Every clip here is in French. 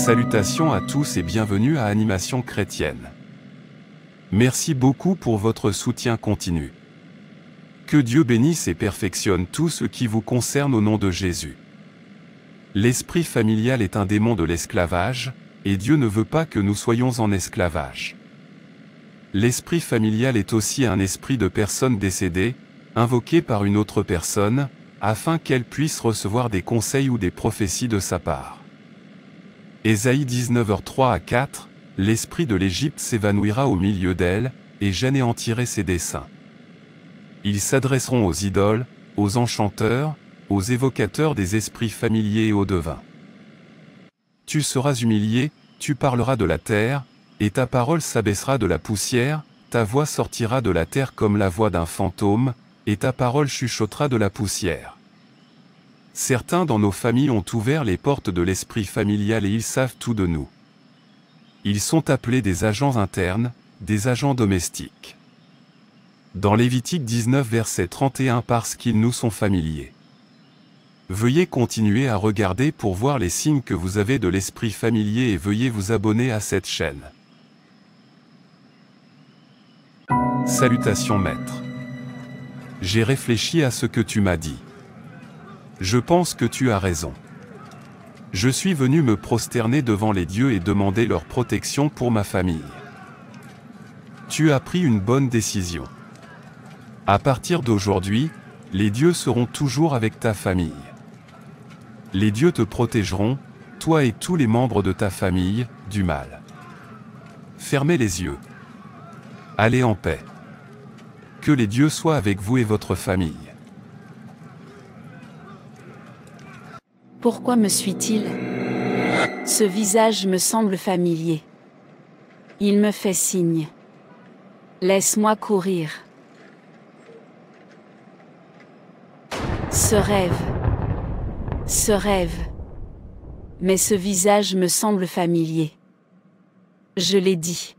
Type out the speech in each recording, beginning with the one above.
Salutations à tous et bienvenue à Animation Chrétienne. Merci beaucoup pour votre soutien continu. Que Dieu bénisse et perfectionne tout ce qui vous concerne au nom de Jésus. L'esprit familial est un démon de l'esclavage, et Dieu ne veut pas que nous soyons en esclavage. L'esprit familial est aussi un esprit de personne décédée, invoqué par une autre personne, afin qu'elle puisse recevoir des conseils ou des prophéties de sa part. Ésaïe 19h3-4, l'esprit de l'Égypte s'évanouira au milieu d'elle, et j'anéantirai ses desseins. Ils s'adresseront aux idoles, aux enchanteurs, aux évocateurs des esprits familiers et aux devins. Tu seras humilié, tu parleras de la terre, et ta parole s'abaissera de la poussière, ta voix sortira de la terre comme la voix d'un fantôme, et ta parole chuchotera de la poussière. Certains dans nos familles ont ouvert les portes de l'esprit familial et ils savent tout de nous. Ils sont appelés des agents internes, des agents domestiques. Dans Lévitique 19 verset 31 parce qu'ils nous sont familiers. Veuillez continuer à regarder pour voir les signes que vous avez de l'esprit familier et veuillez vous abonner à cette chaîne. Salutations maître. J'ai réfléchi à ce que tu m'as dit. Je pense que tu as raison. Je suis venu me prosterner devant les dieux et demander leur protection pour ma famille. Tu as pris une bonne décision. À partir d'aujourd'hui, les dieux seront toujours avec ta famille. Les dieux te protégeront, toi et tous les membres de ta famille, du mal. Fermez les yeux. Allez en paix. Que les dieux soient avec vous et votre famille. Pourquoi me suit-il? Ce visage me semble familier. Il me fait signe. Laisse-moi courir. Ce rêve. Mais ce visage me semble familier. Je l'ai dit.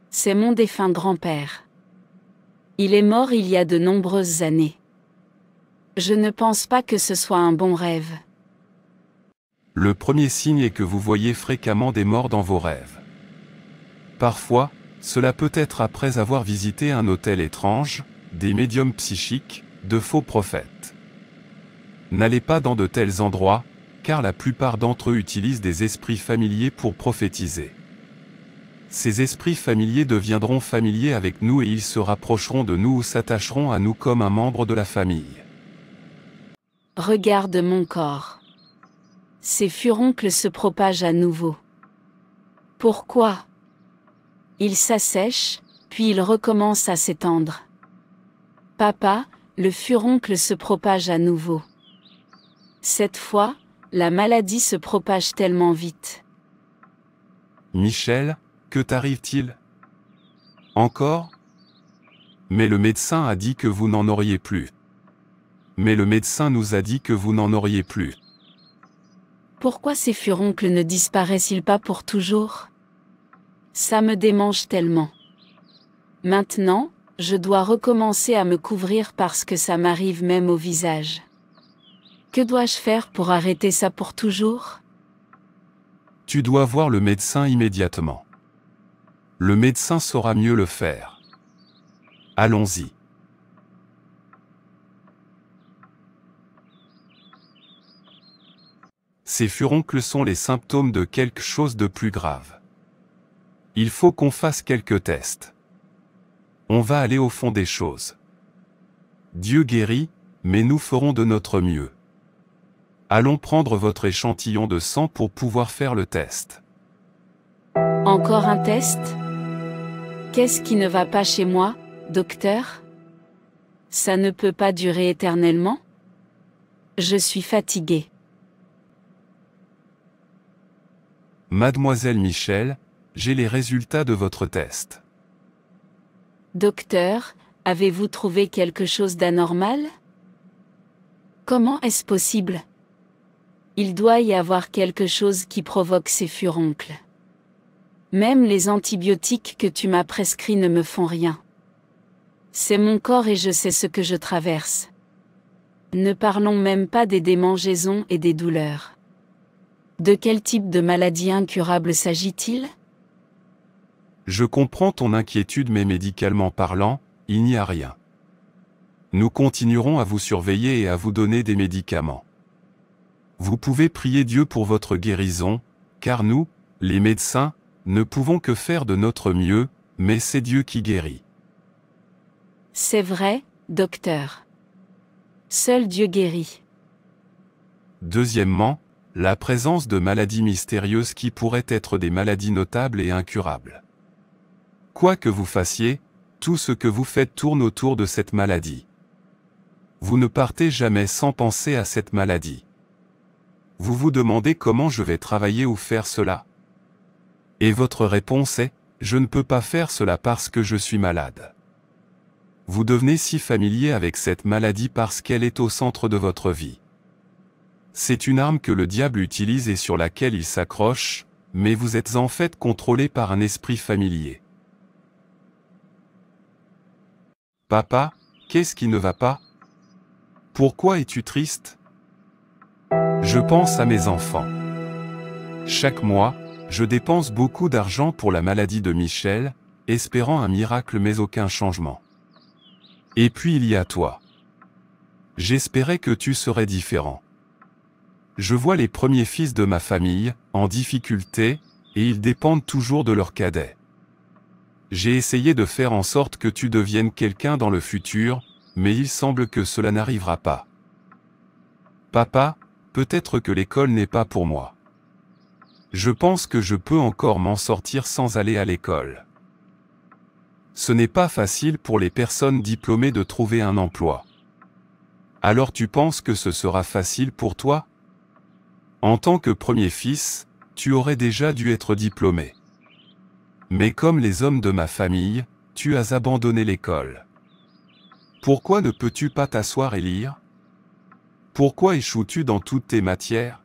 C'est mon défunt grand-père. Il est mort il y a de nombreuses années. Je ne pense pas que ce soit un bon rêve. Le premier signe est que vous voyez fréquemment des morts dans vos rêves. Parfois, cela peut être après avoir visité un hôtel étrange, des médiums psychiques, de faux prophètes. N'allez pas dans de tels endroits, car la plupart d'entre eux utilisent des esprits familiers pour prophétiser. Ces esprits familiers deviendront familiers avec nous et ils se rapprocheront de nous ou s'attacheront à nous comme un membre de la famille. Regarde mon corps. Ces furoncles se propagent à nouveau. Pourquoi? Ils s'assèchent, puis ils recommencent à s'étendre. Papa, le furoncle se propage à nouveau. Cette fois, la maladie se propage tellement vite. Michel, que t'arrive-t-il? Encore? Mais le médecin a dit que vous n'en auriez plus. Mais le médecin nous a dit que vous n'en auriez plus. Pourquoi ces furoncles ne disparaissent-ils pas pour toujours? Ça me démange tellement. Maintenant, je dois recommencer à me couvrir parce que ça m'arrive même au visage. Que dois-je faire pour arrêter ça pour toujours? Tu dois voir le médecin immédiatement. Le médecin saura mieux le faire. Allons-y. Ces furoncles sont les symptômes de quelque chose de plus grave. Il faut qu'on fasse quelques tests. On va aller au fond des choses. Dieu guérit, mais nous ferons de notre mieux. Allons prendre votre échantillon de sang pour pouvoir faire le test. Encore un test? Qu'est-ce qui ne va pas chez moi, docteur? Ça ne peut pas durer éternellement? Je suis fatiguée. Mademoiselle Michel, j'ai les résultats de votre test. Docteur, avez-vous trouvé quelque chose d'anormal? Comment est-ce possible? Il doit y avoir quelque chose qui provoque ces furoncles. Même les antibiotiques que tu m'as prescrits ne me font rien. C'est mon corps et je sais ce que je traverse. Ne parlons même pas des démangeaisons et des douleurs. De quel type de maladie incurable s'agit-il? Je comprends ton inquiétude mais médicalement parlant, il n'y a rien. Nous continuerons à vous surveiller et à vous donner des médicaments. Vous pouvez prier Dieu pour votre guérison, car nous, les médecins, ne pouvons que faire de notre mieux, mais c'est Dieu qui guérit. C'est vrai, docteur. Seul Dieu guérit. Deuxièmement, la présence de maladies mystérieuses qui pourraient être des maladies notables et incurables. Quoi que vous fassiez, tout ce que vous faites tourne autour de cette maladie. Vous ne partez jamais sans penser à cette maladie. Vous vous demandez comment je vais travailler ou faire cela. Et votre réponse est, je ne peux pas faire cela parce que je suis malade. Vous devenez si familier avec cette maladie parce qu'elle est au centre de votre vie. C'est une arme que le diable utilise et sur laquelle il s'accroche, mais vous êtes en fait contrôlé par un esprit familier. Papa, qu'est-ce qui ne va pas? Pourquoi es-tu triste? Je pense à mes enfants. Chaque mois, je dépense beaucoup d'argent pour la maladie de Michel, espérant un miracle mais aucun changement. Et puis il y a toi. J'espérais que tu serais différent. Je vois les premiers fils de ma famille, en difficulté, et ils dépendent toujours de leur cadet. J'ai essayé de faire en sorte que tu deviennes quelqu'un dans le futur, mais il semble que cela n'arrivera pas. Papa, peut-être que l'école n'est pas pour moi. Je pense que je peux encore m'en sortir sans aller à l'école. Ce n'est pas facile pour les personnes diplômées de trouver un emploi. Alors tu penses que ce sera facile pour toi? En tant que premier fils, tu aurais déjà dû être diplômé. Mais comme les hommes de ma famille, tu as abandonné l'école. Pourquoi ne peux-tu pas t'asseoir et lire? Pourquoi échoues-tu dans toutes tes matières?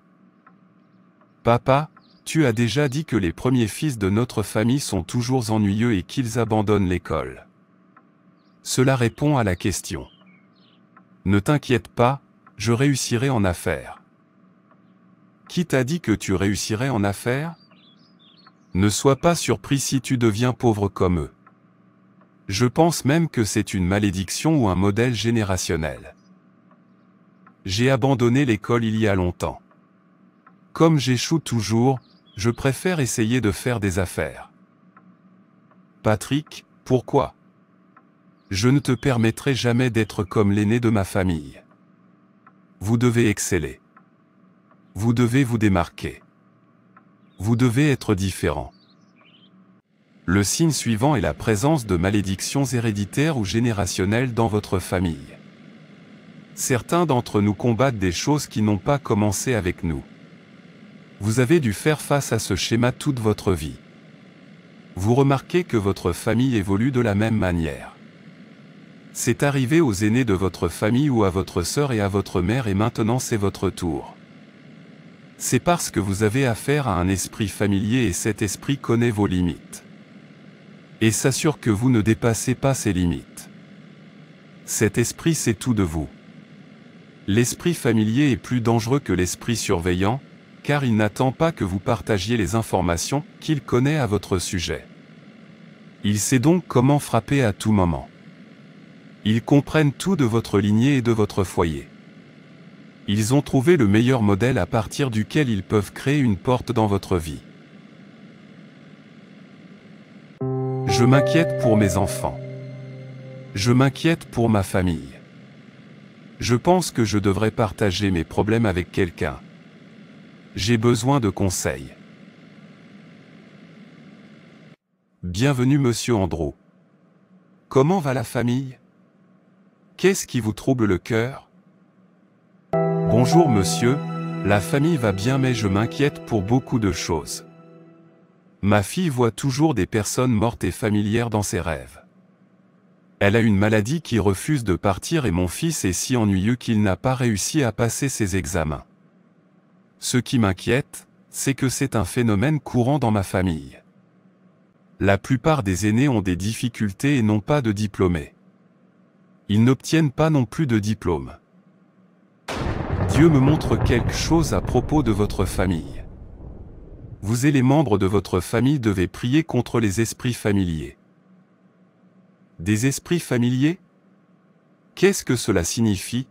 Papa, tu as déjà dit que les premiers fils de notre famille sont toujours ennuyeux et qu'ils abandonnent l'école. Cela répond à la question. Ne t'inquiète pas, je réussirai en affaires. Qui t'a dit que tu réussirais en affaires? Ne sois pas surpris si tu deviens pauvre comme eux. Je pense même que c'est une malédiction ou un modèle générationnel. J'ai abandonné l'école il y a longtemps. Comme j'échoue toujours, je préfère essayer de faire des affaires. Patrick, pourquoi? Je ne te permettrai jamais d'être comme l'aîné de ma famille. Vous devez exceller. Vous devez vous démarquer. Vous devez être différent. Le signe suivant est la présence de malédictions héréditaires ou générationnelles dans votre famille. Certains d'entre nous combattent des choses qui n'ont pas commencé avec nous. Vous avez dû faire face à ce schéma toute votre vie. Vous remarquez que votre famille évolue de la même manière. C'est arrivé aux aînés de votre famille ou à votre sœur et à votre mère et maintenant c'est votre tour. C'est parce que vous avez affaire à un esprit familier et cet esprit connaît vos limites. Et s'assure que vous ne dépassez pas ces limites. Cet esprit sait tout de vous. L'esprit familier est plus dangereux que l'esprit surveillant, car il n'attend pas que vous partagiez les informations qu'il connaît à votre sujet. Il sait donc comment frapper à tout moment. Ils comprennent tout de votre lignée et de votre foyer. Ils ont trouvé le meilleur modèle à partir duquel ils peuvent créer une porte dans votre vie. Je m'inquiète pour mes enfants. Je m'inquiète pour ma famille. Je pense que je devrais partager mes problèmes avec quelqu'un. J'ai besoin de conseils. Bienvenue Monsieur Andrew. Comment va la famille? Qu'est-ce qui vous trouble le cœur? Bonjour monsieur, la famille va bien mais je m'inquiète pour beaucoup de choses. Ma fille voit toujours des personnes mortes et familières dans ses rêves. Elle a une maladie qui refuse de partir et mon fils est si ennuyeux qu'il n'a pas réussi à passer ses examens. Ce qui m'inquiète, c'est que c'est un phénomène courant dans ma famille. La plupart des aînés ont des difficultés et n'ont pas de diplômés. Ils n'obtiennent pas non plus de diplôme. Dieu me montre quelque chose à propos de votre famille. Vous et les membres de votre famille devez prier contre les esprits familiers. Des esprits familiers? Qu'est-ce que cela signifie?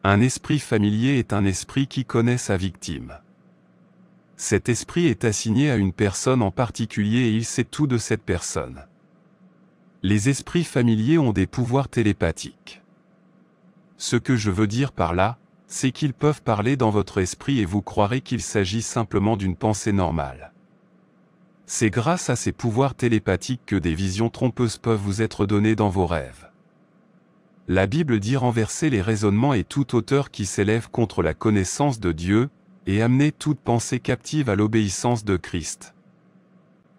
Un esprit familier est un esprit qui connaît sa victime. Cet esprit est assigné à une personne en particulier et il sait tout de cette personne. Les esprits familiers ont des pouvoirs télépathiques. Ce que je veux dire par là, c'est qu'ils peuvent parler dans votre esprit et vous croirez qu'il s'agit simplement d'une pensée normale. C'est grâce à ces pouvoirs télépathiques que des visions trompeuses peuvent vous être données dans vos rêves. La Bible dit renverser les raisonnements et toute hauteur qui s'élève contre la connaissance de Dieu, et amener toute pensée captive à l'obéissance de Christ.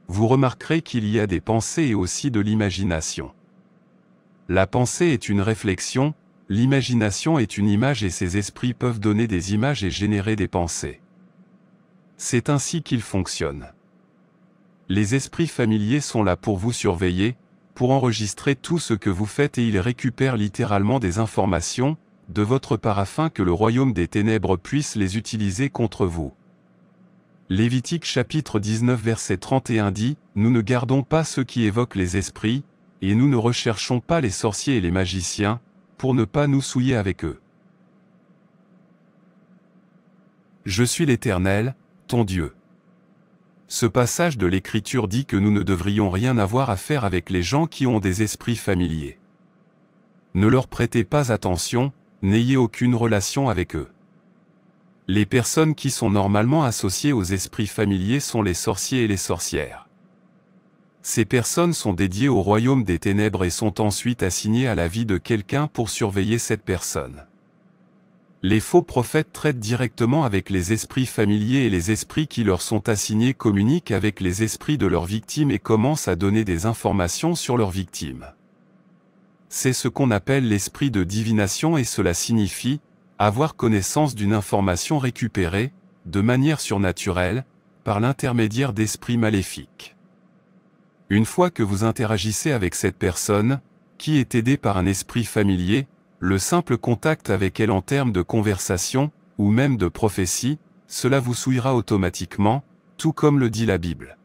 Vous remarquerez qu'il y a des pensées et aussi de l'imagination. La pensée est une réflexion, l'imagination est une image et ces esprits peuvent donner des images et générer des pensées. C'est ainsi qu'ils fonctionnent. Les esprits familiers sont là pour vous surveiller, pour enregistrer tout ce que vous faites et ils récupèrent littéralement des informations de votre part afin que le royaume des ténèbres puisse les utiliser contre vous. Lévitique chapitre 19 verset 31 dit, « Nous ne gardons pas ceux qui évoquent les esprits, et nous ne recherchons pas les sorciers et les magiciens, pour ne pas nous souiller avec eux. Je suis l'Éternel, ton Dieu. » Ce passage de l'Écriture dit que nous ne devrions rien avoir à faire avec les gens qui ont des esprits familiers. Ne leur prêtez pas attention, n'ayez aucune relation avec eux. Les personnes qui sont normalement associées aux esprits familiers sont les sorciers et les sorcières. Ces personnes sont dédiées au royaume des ténèbres et sont ensuite assignées à la vie de quelqu'un pour surveiller cette personne. Les faux prophètes traitent directement avec les esprits familiers et les esprits qui leur sont assignés communiquent avec les esprits de leurs victimes et commencent à donner des informations sur leurs victimes. C'est ce qu'on appelle l'esprit de divination et cela signifie avoir connaissance d'une information récupérée, de manière surnaturelle, par l'intermédiaire d'esprits maléfiques. Une fois que vous interagissez avec cette personne, qui est aidée par un esprit familier, le simple contact avec elle en termes de conversation, ou même de prophétie, cela vous souillera automatiquement, tout comme le dit la Bible.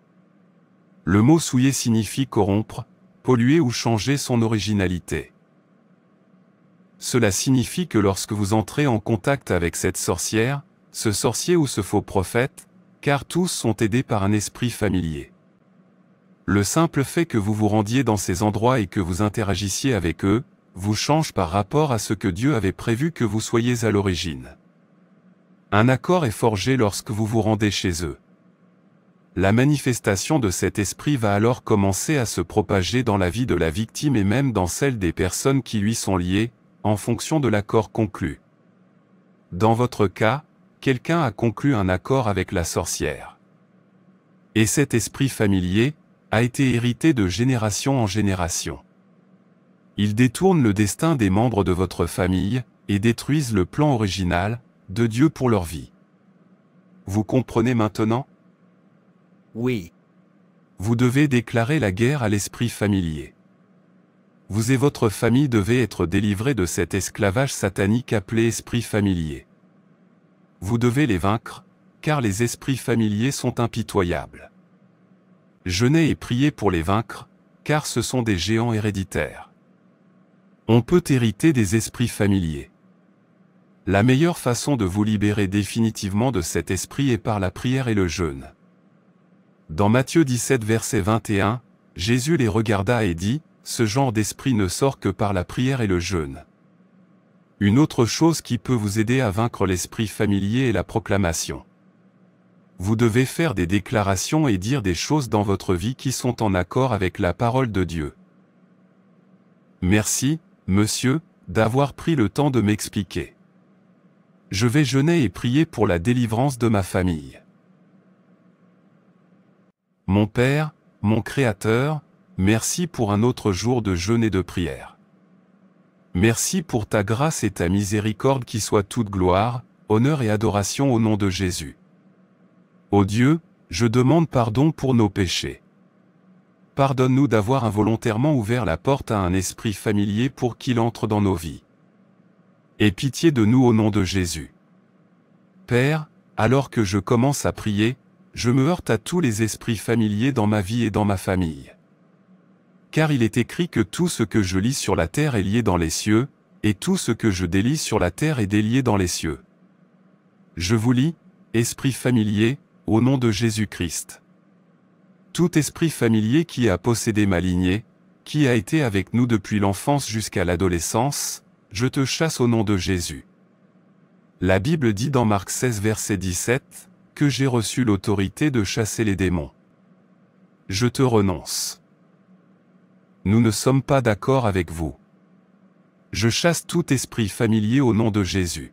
Le mot souiller signifie corrompre, polluer ou changer son originalité. Cela signifie que lorsque vous entrez en contact avec cette sorcière, ce sorcier ou ce faux prophète, car tous sont aidés par un esprit familier. Le simple fait que vous vous rendiez dans ces endroits et que vous interagissiez avec eux, vous change par rapport à ce que Dieu avait prévu que vous soyez à l'origine. Un accord est forgé lorsque vous vous rendez chez eux. La manifestation de cet esprit va alors commencer à se propager dans la vie de la victime et même dans celle des personnes qui lui sont liées, en fonction de l'accord conclu. Dans votre cas, quelqu'un a conclu un accord avec la sorcière. Et cet esprit familier a été hérité de génération en génération. Il détourne le destin des membres de votre famille et détruisent le plan original de Dieu pour leur vie. Vous comprenez maintenant? Oui. Vous devez déclarer la guerre à l'esprit familier. Vous et votre famille devez être délivrés de cet esclavage satanique appelé esprit familier. Vous devez les vaincre, car les esprits familiers sont impitoyables. Jeûnez et priez pour les vaincre, car ce sont des géants héréditaires. On peut hériter des esprits familiers. La meilleure façon de vous libérer définitivement de cet esprit est par la prière et le jeûne. Dans Matthieu 17 verset 21, Jésus les regarda et dit, « Ce genre d'esprit ne sort que par la prière et le jeûne. » Une autre chose qui peut vous aider à vaincre l'esprit familier est la proclamation. Vous devez faire des déclarations et dire des choses dans votre vie qui sont en accord avec la parole de Dieu. Merci, monsieur, d'avoir pris le temps de m'expliquer. Je vais jeûner et prier pour la délivrance de ma famille. Mon Père, mon Créateur, merci pour un autre jour de jeûne et de prière. Merci pour ta grâce et ta miséricorde qui soit toute gloire, honneur et adoration au nom de Jésus. Ô Dieu, je demande pardon pour nos péchés. Pardonne-nous d'avoir involontairement ouvert la porte à un esprit familier pour qu'il entre dans nos vies. Aie pitié de nous au nom de Jésus. Père, alors que je commence à prier, je me heurte à tous les esprits familiers dans ma vie et dans ma famille. Car il est écrit que tout ce que je lis sur la terre est lié dans les cieux, et tout ce que je délie sur la terre est délié dans les cieux. Je vous lis, esprit familier, au nom de Jésus-Christ. Tout esprit familier qui a possédé ma lignée, qui a été avec nous depuis l'enfance jusqu'à l'adolescence, je te chasse au nom de Jésus. La Bible dit dans Marc 16 verset 17, que j'ai reçu l'autorité de chasser les démons. Je te renonce. Nous ne sommes pas d'accord avec vous. Je chasse tout esprit familier au nom de Jésus.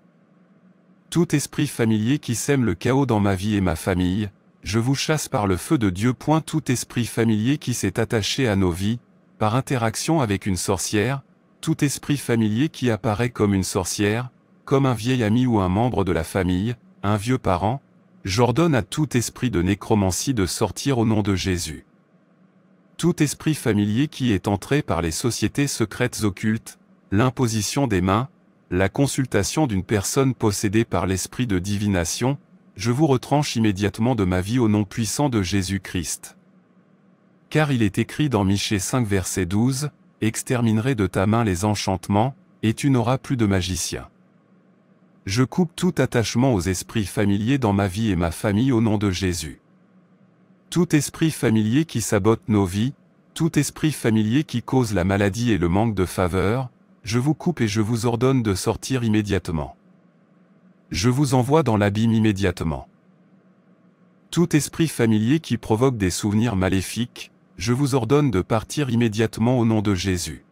Tout esprit familier qui sème le chaos dans ma vie et ma famille, je vous chasse par le feu de Dieu. Tout esprit familier qui s'est attaché à nos vies, par interaction avec une sorcière, tout esprit familier qui apparaît comme une sorcière, comme un vieil ami ou un membre de la famille, un vieux parent, j'ordonne à tout esprit de nécromancie de sortir au nom de Jésus. Tout esprit familier qui est entré par les sociétés secrètes occultes, l'imposition des mains, la consultation d'une personne possédée par l'esprit de divination, je vous retranche immédiatement de ma vie au nom puissant de Jésus-Christ. Car il est écrit dans Michée 5 verset 12, « Exterminerai de ta main les enchantements, et tu n'auras plus de magicien. » Je coupe tout attachement aux esprits familiers dans ma vie et ma famille au nom de Jésus. Tout esprit familier qui sabote nos vies, tout esprit familier qui cause la maladie et le manque de faveur, je vous coupe et je vous ordonne de sortir immédiatement. Je vous envoie dans l'abîme immédiatement. Tout esprit familier qui provoque des souvenirs maléfiques, je vous ordonne de partir immédiatement au nom de Jésus.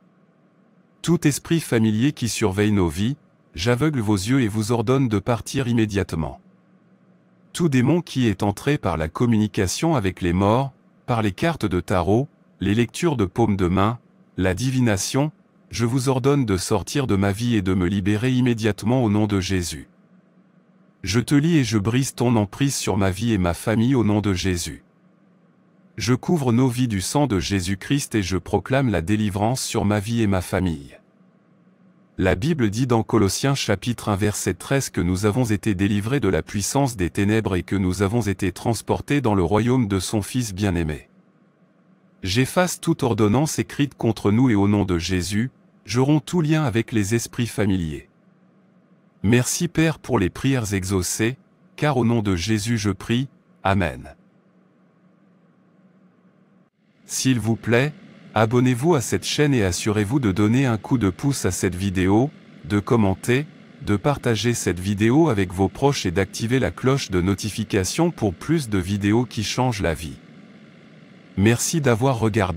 Tout esprit familier qui surveille nos vies, j'aveugle vos yeux et vous ordonne de partir immédiatement. Tout démon qui est entré par la communication avec les morts, par les cartes de tarot, les lectures de paume de main, la divination, je vous ordonne de sortir de ma vie et de me libérer immédiatement au nom de Jésus. Je te lie et je brise ton emprise sur ma vie et ma famille au nom de Jésus. Je couvre nos vies du sang de Jésus-Christ et je proclame la délivrance sur ma vie et ma famille. La Bible dit dans Colossiens chapitre 1 verset 13 que nous avons été délivrés de la puissance des ténèbres et que nous avons été transportés dans le royaume de son Fils bien-aimé. J'efface toute ordonnance écrite contre nous et au nom de Jésus, je romps tout lien avec les esprits familiers. Merci Père pour les prières exaucées, car au nom de Jésus je prie, Amen. S'il vous plaît, abonnez-vous à cette chaîne et assurez-vous de donner un coup de pouce à cette vidéo, de commenter, de partager cette vidéo avec vos proches et d'activer la cloche de notification pour plus de vidéos qui changent la vie. Merci d'avoir regardé.